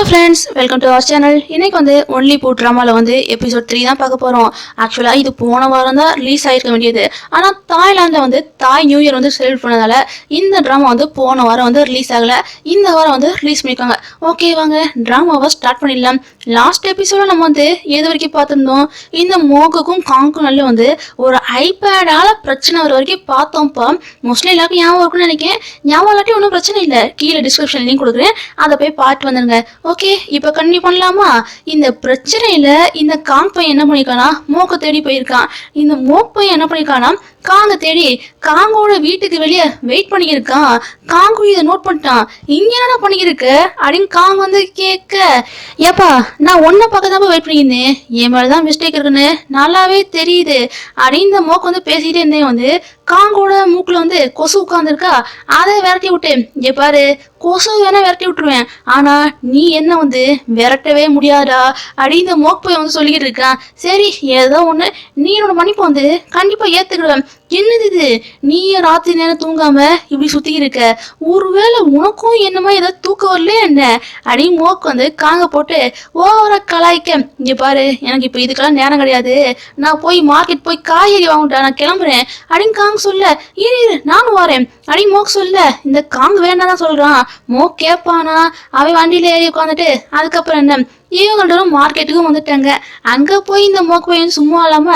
Hello friends, welcome to our channel. இன்னைக்கு only பூ ட்ராமாவில் எபிசோட் 3 தான் பார்க்க போகிறோம். ஆக்சுவலாக இது போன வாரம் தான் ரிலீஸ் ஆகிருக்க வேண்டியது. ஆனால் தாய்லாந்தில் தாய் நியூ இயர் செலிப்ரேட் பண்ணதால இந்த ட்ராமா போன வாரம் ரிலீஸ் ஆகலை. இந்த வாரம் ரிலீஸ் பண்ணியிருக்காங்க. ஓகே, வாங்க ட்ராமாவை ஸ்டார்ட் பண்ணிடலாம். லாஸ்ட் எபிசோட நம்ம எது வரைக்கும் பார்த்துருந்தோம், இந்த மோகுக்கும் காங்கும் நல்ல ஒரு ஐபேடால பிரச்சனை வர வரைக்கும் பார்த்தோம்ப்பா. மோஸ்ட்லி எல்லாருக்கும் ஞாபகம் இருக்குன்னு நினைக்கிறேன். ஞாபகம் இல்லாட்டி ஒன்றும் பிரச்சனை இல்லை, கீழே டிஸ்கிரிப்ஷன் லிங்க் கொடுக்குறேன், அதை போய் பார்த்து வந்துருங்க. ஓகே, இப்போ கண்டினியூ பண்ணலாமா? இந்த பிரச்சனையில இந்த காங் பையன் என்ன பண்ணிருக்கானா, மோக்க தேடி போயிருக்கான். இந்த மோக் பையன் என்ன பண்ணிருக்கானா, காங்க தேடி காங்கோட வீட்டுக்கு வெளியே வெயிட் பண்ணியிருக்கான். காங்கு இதை நோட் பண்ணிட்டான். இங்க என்ன பண்ணியிருக்க அப்படின்னு காங் கேட்க, ஏப்பா நான் ஒன்ன பக்கம் தான் வெயிட் பண்ணியிருந்தேன், என் மேலதான் மிஸ்டேக் இருக்குன்னு நல்லாவே தெரியுது அப்படின்னு இந்த மோக் பேசிட்டே இருந்தேன். காங்கோட மூக்குல கொசு உட்காந்துருக்கா, அதை விரட்டி விட்டு, இங்க பாரு கொசு வேணா விரட்டி விட்டுருவேன், ஆனா நீ என்ன விரட்டவே முடியாதா அப்படின்னு இந்த மோக் போய் சொல்லிக்கிட்டு இருக்கான். சரி, ஏதோ ஒண்ணு, நீ என்னோட மன்னிப்பு கண்டிப்பா ஏத்துக்கிடுவேன். என்னது இது, நீ ராத்திரி நேரம் தூங்காம இப்படி சுத்தி இருக்க, ஒருவேளை உனக்கும் என்னமா ஏதாவது தூக்கம் வரல என்ன அப்படின்னு மோக் காங்க போட்டு ஓவரா கலாய்க்க, இங்க பாரு எனக்கு இப்ப இதுக்கெல்லாம் நேரம் கிடையாது, நான் போய் மார்க்கெட் போய் காய்கறி வாங்கிட்டா, நான் கிளம்புறேன் அப்படின்னு காங்க சொல்ல, இரு நானும் வரேன் அப்படின்னு மோக் சொல்ல, இந்த காங்க வேண்டாதான் சொல்றான். மோக் கேட்பானா, அவன் வண்டியில ஏறி உட்காந்துட்டு அதுக்கப்புறம் என்ன, இவங்களும் மார்க்கெட்டுக்கும் வந்துட்டாங்க. அங்க போய் இந்த மோக் பையன் சும்மா இல்லாம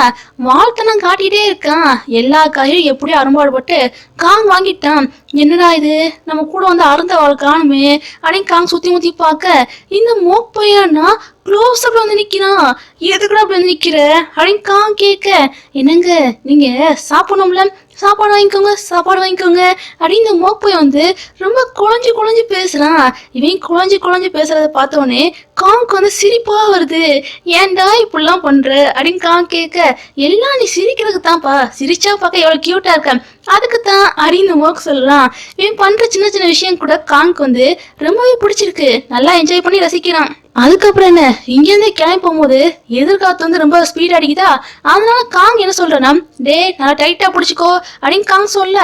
வாழ்த்தனம் காட்டிட்டே இருக்கான். எல்லா காயும் எப்படியும் அரும்பாடுபட்டு காங் வாங்கிட்டான். என்னடா இது, நம்ம கூட அருந்த வாழ் காணுமே அப்படின்னு காங் சுத்தி முத்தி பார்க்க, இந்த மோக் பையன்னா க்ளோஸ் அப்ல நிக்கிறான். எதுக்குடா அப்படி நிக்கிற அப்படின்னு காங் கேட்க, என்னங்க நீங்க சாப்பிடணும்ல, சாப்பாடு வாங்கிக்கோங்க அப்படின்னு இந்த மோக் பையன் ரொம்ப குழஞ்சு பேசுறான். இவன் குழஞ்சு பேசுறத பார்த்தோன்னே காங்க்கு சிரிப்பா வருது. ஏன்டா இப்படிலாம் பண்ற அப்படின்னு காங் கேட்க, எல்லாம் நீ சிரிக்கிறதுக்கு தான்ப்பா, சிரிச்சா பார்க்க எவ்வளவு கியூட்டா இருக்க, அதுக்குத்தான் அப்படின்னு மோக் சொல்லலாம். இவன் பண்ற சின்ன சின்ன விஷயம் கூட காங்க்கு ரொம்பவே பிடிச்சிருக்கு, நல்லா என்ஜாய் பண்ணி ரசிக்கிறான். அதுக்கப்புறம் என்ன, இங்கேருந்தே கிளம்பி போகும்போது எதிர்காலத்து ரொம்ப ஸ்பீட் அடிக்குதா, அதனால காங் என்ன சொல்றேன்னா, டே நல்லா டைட்டா பிடிச்சிக்கோ அப்படின்னு காங் சொல்ல,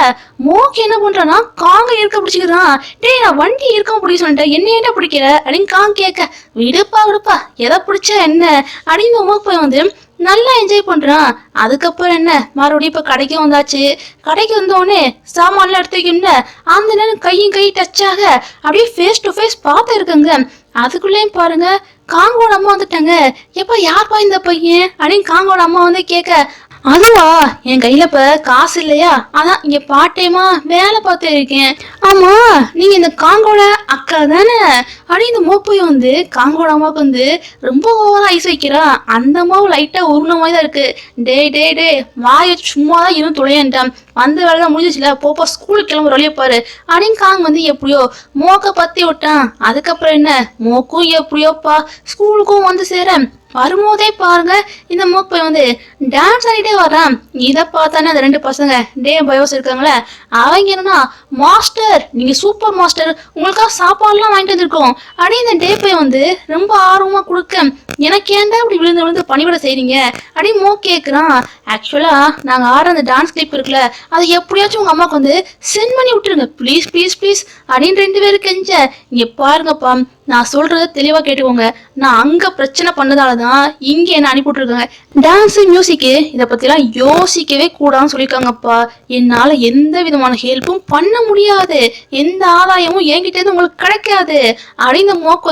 மோக் என்ன பண்றான்னா காங்க இருக்க பிடிச்சிக்கிறான். டே நான் வண்டி இருக்க பிடிக்க சொல்லிட்டேன், என்ன ஏன்டா பிடிக்கிற அப்படின்னு காங் கேட்க, விடுப்பா எதை பிடிச்சா என்ன அப்படின்னு மோக் போய் நல்லா என்ஜாய் பண்றான். அதுக்கப்புறம் என்ன, மறுபடியும் இப்ப கடைக்கு வந்தாச்சு. கடைக்கு வந்தோடனே சாமான்லாம் எடுத்து வைக்கணும்ல, அந்த நேரம் கையும் கை டச் ஆக அப்படியே ஃபேஸ் டு ஃபேஸ் பார்த்து இருக்குங்க. அதுக்குள்ளேயும் பாருங்க காங்கோட அம்மா வந்துட்டாங்க. எப்ப யார்ப்பா இந்த பையன் அப்படின்னு காங்கோட அம்மா கேட்க, அதுவா என் கையில இப்ப காசு இல்லையா, அதான் இங்க பார்ட் டைமா வேலை பார்த்து இருக்கேன். ஆமா, நீங்க இந்த காங்கோட அக்கா தானே அப்படின்னு இந்த மோப்பை காங்கோட அம்மாவுக்கு ரொம்ப ஓவரா ஐஸ் வைக்கிறா. அந்த அம்மாவும் லைட்டா உருண மாதிரி தான் இருக்கு. டே வாய சும்மாதான் இன்னும் துளையன்ட்டான், வந்த வேலை தான் முடிஞ்சிச்சுல, போப்பா ஸ்கூலுக்கு கிளம்புற வழியை பாரு அப்படின்னு காங் எப்படியோ மோக்க பத்தி விட்டான். அதுக்கப்புறம் என்ன, மோக்கும் எப்படியோப்பா ஸ்கூலுக்கும் சேர வரும்போதே பாருங்க இந்த மோக் பையன் டான்ஸ் ஆடிட்டே வர்றான். இதை பார்த்தானே அந்த ரெண்டு பசங்க டே பயோஸ் இருக்காங்களே, அவங்க என்னன்னா, மாஸ்டர் நீங்க சூப்பர் மாஸ்டர், உங்களுக்காக சாப்பாடுலாம் வாங்கிட்டு வந்திருக்கோம் அப்படின்னு இந்த டே பையன் ரொம்ப ஆர்வமா கொடுக்க, எனக்கு ஏன்டா இப்படி விழுந்து பணிவிட செய்றீங்க அப்படின்னு மோக் கேட்குறான். ஆக்சுவலா நாங்க ஆடுற அந்த டான்ஸ் கிளிப் இருக்குல்ல, அதை எப்படியாச்சும் உங்க அம்மாவுக்கு சென்ட் பண்ணி விட்டுருங்க ப்ளீஸ் அப்படின்னு ரெண்டு பேரும் கெஞ்ச, இங்க பாருங்கப்பா நான் சொல்றத தெளிவா கேட்டுக்கோங்க, நான் அங்க பிரச்சனை பண்ணதாலதான் இங்க என்ன அனுப்பிவிட்டுருக்காங்க. டான்ஸ் மியூசிக்கு இதை பத்திலாம் யோசிக்கவே கூடாதுன்னு சொல்லியிருக்காங்கப்பா. என்னால எந்த விதமான ஹெல்ப்பும் பண்ண முடியாது, எந்த ஆதாயமும் என்கிட்ட இருந்து உங்களுக்கு கிடைக்காது அப்படின்னு மோக்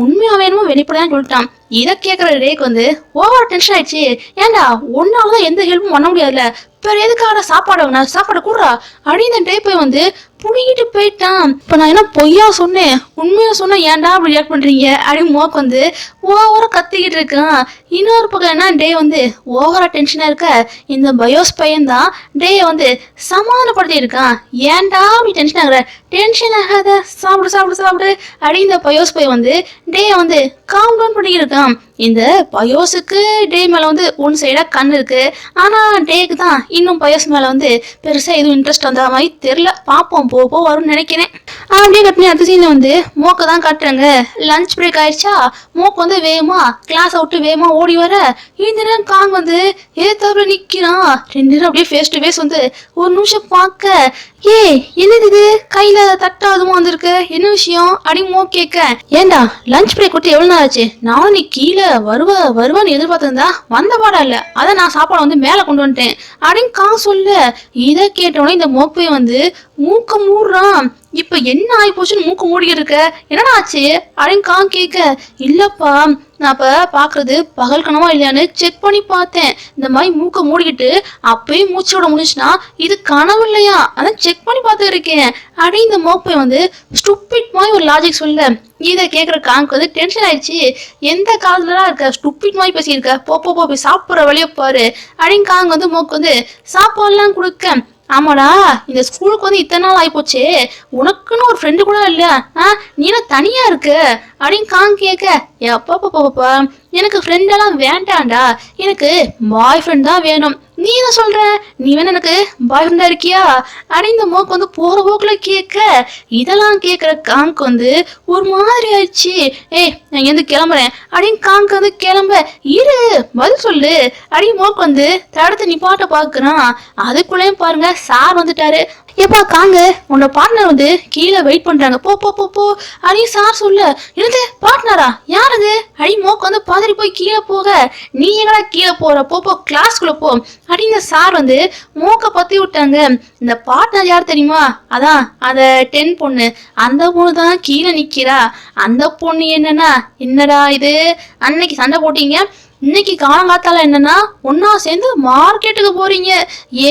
உண்மையாவே என்னமோ வெளிப்படையான்னு சொல்லிட்டான். இதை கேட்கற டேக்கு ஓவர் டென்ஷன் ஆயிடுச்சு. ஏன்டா ஒன்னாலதான் எந்த ஹெல்ப்பும் பண்ண முடியாதுல்ல, வேற எதுக்காக சாப்பாடு கூடுறா அப்படின்னு டே போய் புடிங்கிட்டு போயிட்டான். இப்ப நான் என்ன பொய்யா சொன்னேன், உண்மையா சொன்னா ஏன்டா அப்படி ரியாக்ட் பண்றீங்க அப்படின்னு மோக் ஓவரா கத்திக்கிட்டு இருக்கான். இன்னொரு பக்கம் என்ன, டே ஓவரா டென்ஷனா இருக்க இந்த பயோஸ் பையன் தான் டே சமாதானப்படுத்தி இருக்கான். ஏன்டா அப்படி டென்ஷன் ஆகுற, டென்ஷன் ஆகாத, சாப்பிடு அப்படின்னு இந்த பயோஸ் பையன் டே காம் டவுன் பண்ணிக்கிட்டு இருக்கான். இந்த பயோஸுக்கு டே மேல ஒன் சைடா கண் இருக்கு, ஆனா டேக்கு தான் இன்னும் பயோஸ் மேல பெருசா எதுவும் இன்ட்ரெஸ்ட் வந்த மாதிரி தெரியல. பாப்போம் போ வரும்னு நினைக்கிறேன். அப்படியே கட்டின அடுத்த சீன்ல மோக்க தான் காட்டுறாங்க. லஞ்ச் பிரேக் ஆயிடுச்சா, மோக் வேகமா கிளாஸ் விட்டு வேகமா ஓடி வர, இந்த நேரம் காங் ஏத்தாப்புல நிக்கிறான். ரெண்டு நேரம் அப்படியே ஃபேஸ் டு ஃபேஸ் ஒரு நிமிஷம் பார்க்க, ஏய் என்னது இது கையில தட்டா அதுவும் வந்திருக்கு என்ன விஷயம் அடிமோ கேட்க ஏண்டா லஞ்ச் பிரேக் கொடுத்து எவ்வளவு நாள் ஆச்சு நானும் நீ கீழே வருவான்னு எதிர்பார்த்திருந்தா வந்த பாடா இல்ல அதான் நான் சாப்பாடு வந்து மேல கொண்டு வந்துட்டேன் அப்படின்னு சொல்ல இதை கேட்டோன்னே இந்த மோப்பை வந்து மூக்க மூடுறான் இப்ப என்ன ஆகி போச்சுன்னு மூக்கு மூடிக்கிட்டு இருக்க என்னடா ஆச்சு அப்படின்னு கேட்க இல்லப்பா நான் அப்ப பாக்குறது பகல் கனவா இல்லையான்னு செக் பண்ணி பார்த்தேன் இந்த மாதிரி மூக்க மூடிக்கிட்டு அப்பயே மூச்சு விட முடிஞ்சுன்னா இது கனவு இல்லையா அதான் செக் பண்ணி பார்த்து இருக்கேன் அப்படி இந்த மோப்பை வந்து ஸ்டூபிட் மாதிரி ஒரு லாஜிக் சொல்ல இதை கேட்குற காங்க்கு வந்து டென்ஷன் ஆயிடுச்சு எந்த காலத்துலலாம் இருக்க ஸ்டூபிட் மாதிரி பேசியிருக்க போய் சாப்பிட்ற வழியை பாரு அப்படின்னு காங்க வந்து மோக்கு வந்து சாப்பாடுலாம் கொடுக்க ஆமாடா இந்த ஸ்கூலுக்கு வந்து இத்தனை நாள் ஆயிப்போச்சு உனக்குன்னு ஒரு ஃப்ரெண்டு கூட இல்லையா நீ என்ன தனியா இருக்கு அப்படின்னு கேட்க எப்பா எனக்கு ஃப்ரெண்டெல்லாம் வேண்டாம்டா எனக்கு பாய் ஃப்ரெண்ட் தான் வேணும் நீ என்ன சொல்ற நீ வேணா எனக்கு பாய் ஃப்ரெண்டா இருக்கியா அப்படின்னு இந்த மோக்கு வந்து போற போக்குல கேட்க இதெல்லாம் கேட்குற காங்க்கு வந்து ஒரு மாதிரி ஆயிடுச்சு நான் இங்கேருந்து கிளம்புறேன் அப்படின்னு காங்க்கு வந்து கிளம்ப இரு பதில் சொல்லு அப்படின்னு மோக்கு வந்து தடுத்து நிப்பாட்ட பாக்குறான் அதுக்குள்ளேயும் பாருங்க சார் வந்துட்டாரு எப்பா காங்க உன்னோட பார்ட்னர் வந்து கீழே வெயிட் பண்றாங்க போ அப்படின்னு சார் சொல்ல என்னது பார்ட்னரா யார் அது அடி மோக்கு வந்து பாதிரி போய் கீழே போக நீ எங்கடா கீழே போற போ கிளாஸ்குள்ள போ அப்படின்னு சார் வந்து மோக்க பத்தி விட்டாங்க இந்த பார்ட்னர் யார் தெரியுமா அதான் அத 10 பொண்ணு அந்த பொண்ணு தான் கீழே நிக்கிறா அந்த பொண்ணு என்னடா இது அன்னைக்கு சண்டை போட்டீங்க இன்னைக்கு காலங்காத்தால என்னன்னா ஒன்னா சேர்ந்து மார்க்கெட்டுக்கு போறீங்க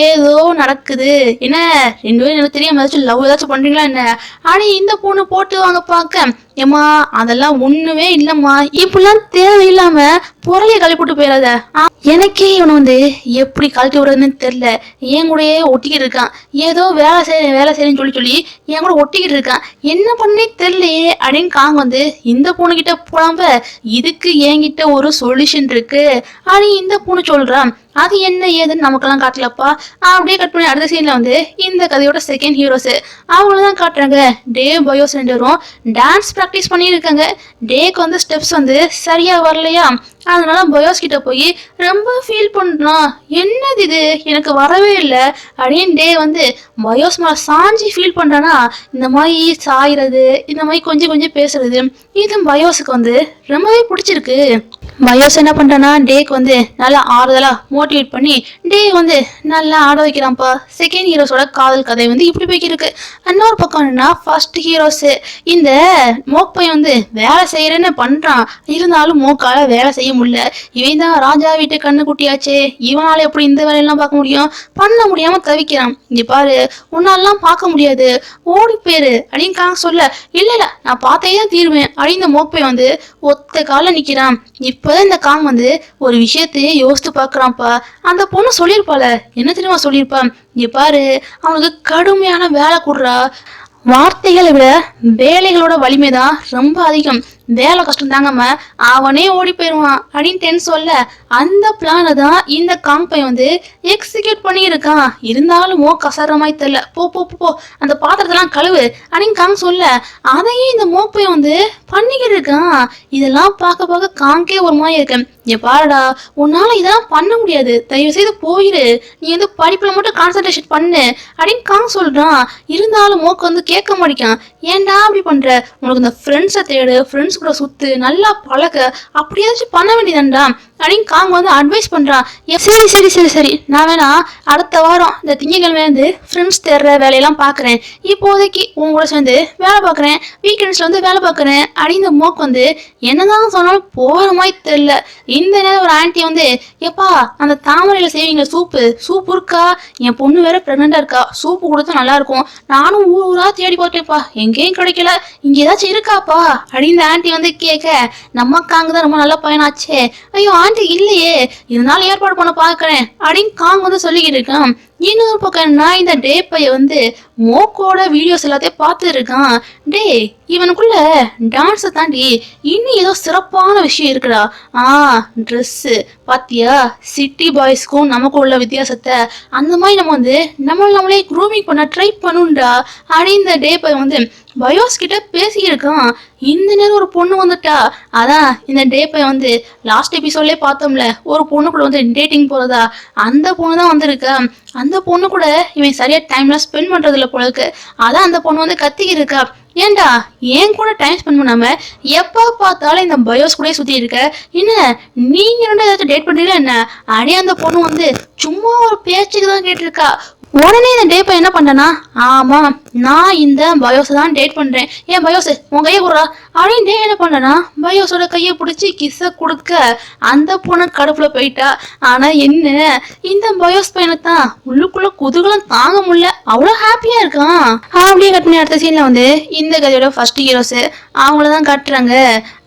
ஏதோ நடக்குது என்ன 2 பேரும் எனக்கு தெரியாம ஏதாச்சும் லவ் ஏதாச்சும் பண்றீங்களா என்ன ஆனா இந்த பொண்ணு போட்டு வாங்க பாக்க ஏமா அதெல்லாம் ஒண்ணுமே இல்லம்மா இப்படிலாம் தேவையில்லாம பொருளைய கழிப்பிட்டு போயிடாத எனக்கே இவனை வந்து எப்படி கழட்டி விடுறதுன்னு தெரியல என் கூடயே ஒட்டிக்கிட்டு இருக்கான் ஏதோ வேலை செய்யறேன்னு சொல்லி என் கூட ஒட்டிக்கிட்டு இருக்கான் என்ன பண்ணே தெரியலையே அப்படின்னு காங்க வந்து இந்த பொண்ணுகிட்ட போடாம இதுக்கு என்கிட்ட ஒரு சொல்யூஷன் இருக்கு ஆனா இந்த பொண்ணு சொல்றான் அது என்ன ஏதுன்னு நமக்கெல்லாம் காட்டலப்பா அப்படியே கட் பண்ணி அடுத்த சீன்ல வந்து இந்த கதையோட செகண்ட் ஹீரோஸ் அவங்களதான் காட்டுறாங்க டே பயோஸ் 2 பேரும் டான்ஸ் ப்ராக்டிஸ் பண்ணியிருக்காங்க டேக்கு வந்து ஸ்டெப்ஸ் வந்து சரியா வரலையா அதனால பயோஸ் கிட்ட போய் ரொம்ப ஃபீல் பண்றான் என்னது இது எனக்கு வரவே இல்லை அப்படின்னு டே வந்து பயோஸ் மேல சாஞ்சி ஃபீல் பண்றானா இந்த மாதிரி சாயிறது இந்த மாதிரி கொஞ்சம் பேசுறது இது பயோஸுக்கு வந்து ரொம்பவே பிடிச்சிருக்கு பயோஸ் என்ன பண்றானா டேக்கு வந்து நல்லா ஆறுதலா மோட்டிவேட் பண்ணி டே வந்து நல்லா ஆட வைக்கிறான்ப்பா செகண்ட் ஹீரோஸோட காதல் கதை வந்து இப்படி போய்க்கிருக்கு இன்னொரு பக்கம் என்னன்னா ஃபர்ஸ்ட் ஹீரோஸ் இந்த மோப்பை வந்து வேலை செய்யறேன்னு பண்றான் இருந்தாலும் மோக்கால வேலை செய்ய முடியல இவன் தான் ராஜா வீட்டு கண்ணு குட்டியாச்சே இவனால எப்படி இந்த வேலையெல்லாம் பார்க்க முடியும் பண்ண முடியாம தவிக்கிறான் இங்க பாரு உன்னாலாம் பார்க்க முடியாது ஓடி பேரு அப்படின்னு சொல்ல இல்ல நான் பார்த்தே தான் தீருவேன் அப்படின்னு இந்த மோப்பை வந்து ஒத்த கால நிக்கிறான் இப்பதான் இந்த காங் வந்து ஒரு விஷயத்தையே யோசித்து பாக்குறான்ப்பா அந்த பொண்ணு சொல்லியிருப்பாள என்ன தெரியுமா சொல்லியிருப்பா இங்க பாரு அவனுக்கு கடுமையான வேலை கொடுறா வார்த்தைகளை விட வேலைகளோட வலிமைதான் ரொம்ப அதிகம் வேலை கஷ்டம் தாங்கம்மா அவனே ஓடி போயிடுவான் அப்படின்னு சொல்ல அந்த பிளானை தான் இந்த காம்பை வந்து எக்ஸிக்யூட் பண்ணியிருக்கான் இருந்தாலும் கசரமாய் தெரியல போ அந்த பாத்திரத்தெல்லாம் கழுவு அப்படின்னு சொல்ல அதையும் இந்த மோப்பை வந்து பண்ணிக்கிட்டு இருக்கான் இதெல்லாம் பார்க்க காங்கே ஒரு மாதிரி இருக்கேன் பாருடா உன்னால இதெல்லாம் பண்ண முடியாது தயவு செய்து போயிரு நீ வந்து படிப்புல மட்டும் கான்சன்ட்ரேஷன் பண்ணு அப்படின்னு சொல்றான் இருந்தாலும் மோக்கு வந்து கேட்க மாட்டேங்கான் ஏன்டா அப்படி பண்ற உனக்கு இந்த ஃப்ரெண்ட்ஸை தேடு ஃப்ரெண்ட்ஸ் கூட சுத்து நல்லா பழக அப்படி ஏதாச்சும் பண்ண வேண்டியதான்டா அப்படின்னு காங்க வந்து அட்வைஸ் பண்றான் சரி நான் வேணா அடுத்த வாரம் இந்த திங்கக்கிழமை வந்து ஃப்ரெண்ட்ஸ் தேடுற வேலையெல்லாம் பாக்குறேன் இப்போதைக்கு உங்க கூட சேர்ந்து வேலை பார்க்குறேன் வீக்கெண்ட்ஸ்ல வந்து வேலை பார்க்குறேன் அப்படின்னு மோக்கு வந்து என்னதான் சொன்னாலும் போற மாதிரி தெரியல இந்த நேரம் ஒரு ஆன்ட்டி வந்து எப்பா அந்த தாமரையில செய்வீங்க சூப்பு இருக்கா என் பொண்ணு வேற பிரெக்னண்டா இருக்கா சூப்பு கொடுத்தா நல்லா இருக்கும் நானும் ஊரா தேடி போட்டேன்ப்பா எங்கேயும் கிடைக்கல இங்க ஏதாச்சும் இருக்காப்பா அப்படின்னு ஆன்ட்டி வந்து கேட்க நம்ம காங்க தான் ரொம்ப நல்ல பையனாச்சே ஐயோ ஆன்ட்டி இல்லையே இருந்தாலும் ஏற்பாடு பண்ண பாக்குறேன் அப்படின்னு காங்க வந்து சொல்லிக்கிட்டு இருக்கான் இன்னொரு பக்கம் நான் இந்த டே பைய வந்து மோக்கோட வீடியோஸ் எல்லாத்தையும் பார்த்து இருக்கான் டே இவனுக்குள்ள டான்ஸை தாண்டி இன்னும் ஏதோ சிறப்பான விஷயம் இருக்குடா ட்ரெஸ்ஸு பாத்தியா சிட்டி பாய்ஸ்க்கும் நமக்கு உள்ள வித்தியாசத்தை அந்த மாதிரி நம்ம வந்து நம்மளே க்ரூமிங் பண்ண ட்ரை பண்ணுண்டா அப்படின்னு இந்த டே பைய வந்து பயோஸ் கிட்ட பேசியிருக்கான். இந்த நேரம் ஒரு பொண்ணு வந்துட்டா. அதான் இந்த டே பையன் வந்து லாஸ்ட் எபிசோட்லயே பார்த்தோம்ல, ஒரு பொண்ணு கூட வந்து டேட்டிங் போறதா, அந்த பொண்ணு தான் வந்திருக்கா. அந்த பொண்ணு கூட இவன் சரியா டைம்லாம் ஸ்பெண்ட் பண்றது இல்ல போல இருக்கு. அதான் அந்த பொண்ணு வந்து கத்திக்கிட்டு இருக்கா. ஏண்டா ஏன் கூட டைம் ஸ்பெண்ட் பண்ணாம எப்ப பார்த்தாலும் இந்த பயோஸ் கூட சுத்தி இருக்க, என்ன நீங்க ரெண்டு ஏதாச்சும் டேட் பண்றீங்களா என்ன? அடி அந்த பொண்ணு வந்து சும்மா ஒரு பேச்சுக்கு தான் கேட்டிருக்கா. உடனே இந்த டே பையன் என்ன பண்ணனா, ஆமா நான் இந்த பயோஸை தான் டேட் பண்றேன், ஏன் பயோஸ் உன் கையை கொடுறா அப்படின்னு டே என்ன பண்ணனா பயோஸோட கையை பிடிச்சி கிஸ்ஸ கொடுக்க அந்த பொண்ணு கடுப்புல போயிட்டா. ஆனா என்ன இந்த பயோஸ் பையனை தான் உள்ளுக்குள்ள குதூகலம் தாங்க முடியல, அவ்வளவு ஹாப்பியா இருக்கான். அப்படியே கட் பண்ணி அடுத்த சீன்ல வந்து இந்த கதையோட ஃபர்ஸ்ட் ஹீரோஸ் அவங்களதான் காட்டுறாங்க.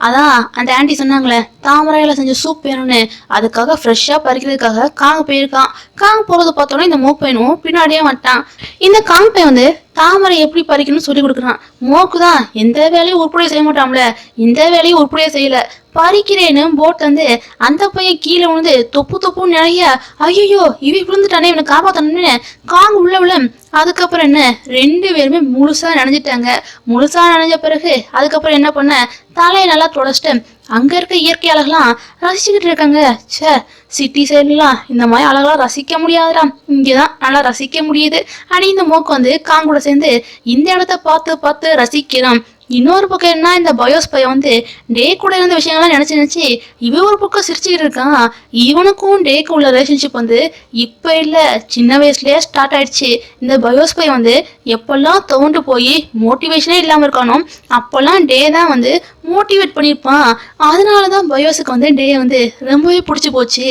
அதான் அந்த ஆன்டி சொன்னாங்களே தாமரையில செஞ்ச சூப் வேணும்னு, அதுக்காக ஃப்ரெஷ்ஷா பறிக்கிறதுக்காக காங்க போயிருக்கான். காங்க போறது பார்த்தோன்னா இந்த மூக் பையனும் பின்னாடியே வந்துட்டான். இந்த காங் பையன் வந்து தாமரை எப்படி பறிக்கணும்னு சொல்லி கொடுக்குறான். மோக்குதான் எந்த வேலையும் உருப்படியா செய்ய மாட்டான்ல, இந்த வேலையும் உருப்படியா செய்யல. பறிக்கிறேன்னு போட் வந்து அந்த பையன் கீழே விழுந்து தொப்பு தொப்புன்னு நிறைய, ஐயோ இவ விழுந்துட்டானே இவனை காப்பாத்தணும்னு காங் உள்ள விழ. அதுக்கப்புறம் என்ன ரெண்டு பேருமே முழுசா நனைஞ்சிட்டாங்க. முழுசா நனைஞ்ச பிறகு அதுக்கப்புறம் என்ன பண்ண, தலையை நல்லா தொடச்சிட்டு அங்க இருக்க இயற்கை அழகெல்லாம் ரசிச்சுக்கிட்டு இருக்காங்க. சே சிட்டி சைட்லாம் இந்த மாதிரி அழகெல்லாம் ரசிக்க முடியாதுடா, இங்கதான் நல்லா ரசிக்க முடியுது. ஆனா இந்த மோக்கு வந்து காங்கூட சேர்ந்து இந்த இடத்த பார்த்து பார்த்து ரசிக்கிறான். இன்னொரு பக்கம் என்ன, இந்த பயோஸ் பையன் வந்து டே கூட இருந்த விஷயங்கள்லாம் நினைச்சு இவன் ஒரு பக்கம் சிரிச்சுக்கிட்டு இருக்கான். இவனுக்கும் டேக்கு உள்ள ரிலேஷன்ஷிப் வந்து இப்ப இல்ல சின்ன வயசுலயே ஸ்டார்ட் ஆயிடுச்சு. இந்த பயோஸ் பையன் வந்து எப்பெல்லாம் தோண்டு போய் மோட்டிவேஷனே இல்லாம இருக்கானோ அப்பெல்லாம் டே தான் வந்து மோட்டிவேட் பண்ணியிருப்பான். அதனாலதான் பயோஸுக்கு வந்து டே வந்து ரொம்பவே பிடிச்சி போச்சு.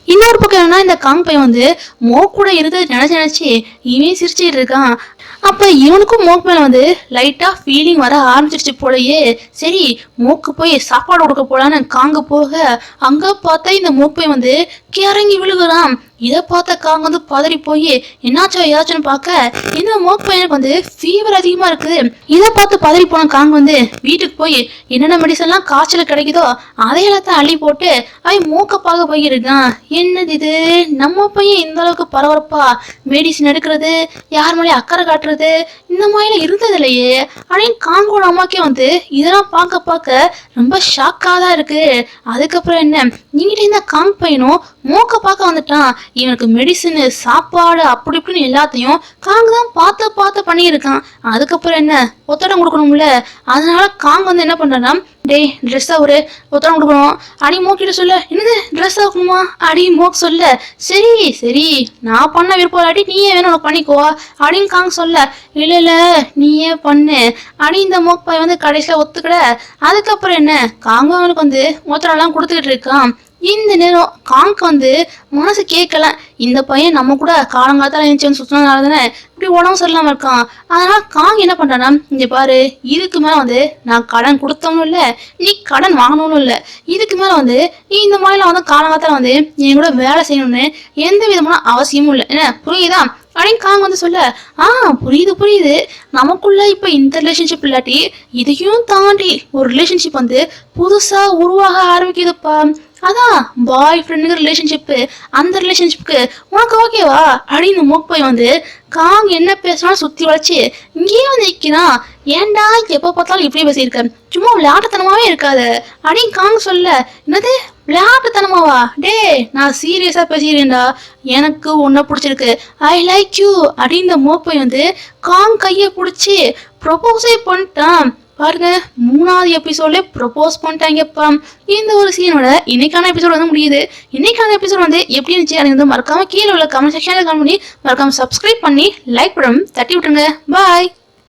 இன்னொரு பக்கம் என்னன்னா, இந்த காங் பையன் வந்து மோக் கூட இருந்து நினைச்சு இவன் சிரிச்சுட்டு இருக்கான். அப்ப இவனுக்கும் மோக் மேல வந்து லைட்டா ஃபீலிங் வர ஆரம்பிச்சிருச்சு போலயே. சரி மோக்கு போய் சாப்பாடு கொடுக்க போலான்னு காங்க போக அங்க பார்த்தா இந்த மோக் பையன் வந்து கிறங்கி விழுகுறான். இதை பார்த்த காங்க வந்து பதறி போய் என்னாச்சோ ஏதாச்சுன்னு பார்க்க இந்த மோக் பையனுக்கு வந்து ஃபீவர் அதிகமா இருக்குது. இதை பார்த்து பதறி போன காங்க வந்து வீட்டுக்கு போய் என்னென்ன மெடிசன்லாம் காய்ச்சல் கிடைக்குதோ அதை எல்லாத்தையும் அள்ளி போட்டு அவன் மூக்க பார்க்க போயிருக்கான். என்னது இது, நம்ம பையன் இந்த அளவுக்கு பரபரப்பா மெடிசன் எடுக்கிறது, யார் மேலே அக்கறை காட்டுறது, இந்த மாதிரிலாம் இருந்தது இல்லையே அப்படின்னு காங்கோட அம்மாக்கே வந்து இதெல்லாம் பார்க்க பார்க்க ரொம்ப ஷாக்காக தான் இருக்கு. அதுக்கப்புறம் என்ன, நீங்கிட்ட இந்த காங் பையனும் மூக்க பார்க்க வந்துட்டான். இவனுக்கு மெடிசன் சாப்பாடு அப்படி இப்படின்னு எல்லாத்தையும் காங் தான் பார்த்து பார்த்து பண்ணியிருக்கான். அதுக்கப்புறம் என்ன, ஒத்தடம் கொடுக்கணும்ல, அதனால காங் வந்து என்ன பண்றான்னா, டே ட்ரெஸ்ஸா ஒரு ஒத்தடம் கொடுக்கணும் அடி மோக்கிட்ட சொல்ல. என்னது ட்ரெஸ் ஆகணுமா அடி மோக் சொல்ல. சரி சரி நான் பண்ண விருப்பம் இல்லாட்டி நீயே வேணும் உனக்கு பண்ணிக்கோ அப்படின்னு காங் சொல்ல. இல்ல இல்ல நீயே பண்ணு அடி இந்த மோக் பையன் வந்து கடைசியில ஒத்துக்கிட. அதுக்கப்புறம் என்ன, காங்க அவனுக்கு வந்து ஒத்தடம் எல்லாம் கொடுத்துக்கிட்டு இருக்கான். இந்த நேரம் காங்க்கு வந்து மனசு கேட்கல, இந்த பையன் நம்ம கூட காலங்காலத்தால எழுந்து சுத்தினதுனால தானே இப்படி உடம்பு சரியில்லாம இருக்கான். அதனால காங் என்ன பண்றானா, இங்க பாரு இதுக்கு மேல வந்து நான் கடன் கொடுத்தவனும் இல்ல நீ கடன் வாங்கணும்னு இல்ல, இதுக்கு மேல வந்து நீ இந்த மாதிரிலாம் வந்து காலங்காலத்தால வந்து என் கூட வேலை செய்யணும்னு எந்த விதமான அவசியமும் இல்லை, என்ன புரியுதா அப்படின்னு காங் வந்து சொல்ல. புரியுது நமக்குள்ள இப்ப இந்த ரிலேஷன்ஷிப் இல்லாட்டி இதையும் தாண்டி ஒரு ரிலேஷன்ஷிப் வந்து புதுசா உருவாக ஆரம்பிக்குதுப்பா. அதான் பாய் ஃப்ரெண்டுங்கிற ரிலேஷன்ஷிப்பு, அந்த ரிலேஷன்ஷிப்புக்கு உனக்கு ஓகேவா அப்படின்னு மோக் போய் வந்து காங் என்ன பேசினாலும் சுத்தி வளைச்சு இங்கேயே வந்து நிற்கிறான். ஏன்டா எப்போ பார்த்தாலும் இப்படி பேசியிருக்க, சும்மா விளையாட்டுத்தனமாவே இருக்காத அப்படின்னு காங் சொல்ல. என்னது விளையாட்டுத்தனமாவா, டே நான் சீரியஸா பேசிக்கிறேன்டா, எனக்கு உன்னை பிடிச்சிருக்கு, ஐ லைக் யூ அப்படின்னு மோக் போய் வந்து காங் கையை பிடிச்சி ப்ரொபோஸே பண்ணிட்டான். பாருங்க 3வது எபிசோட்ல ப்ரொபோஸ் பண்ணிட்டாங்கப்பா. இந்த ஒரு சீனோட இன்னைக்கான எபிசோட் வந்து முடியுது. இன்னைக்கான எபிசோட் வந்து எப்படி இருந்துச்சு அது மறக்காம கீழே உள்ள கமெண்ட் செக்ஷன்ல கமெண்ட் பண்ணி மறக்காம சப்ஸ்கிரைப் பண்ணி லைக் பட்டன் தட்டி விட்டுருங்க. பாய்.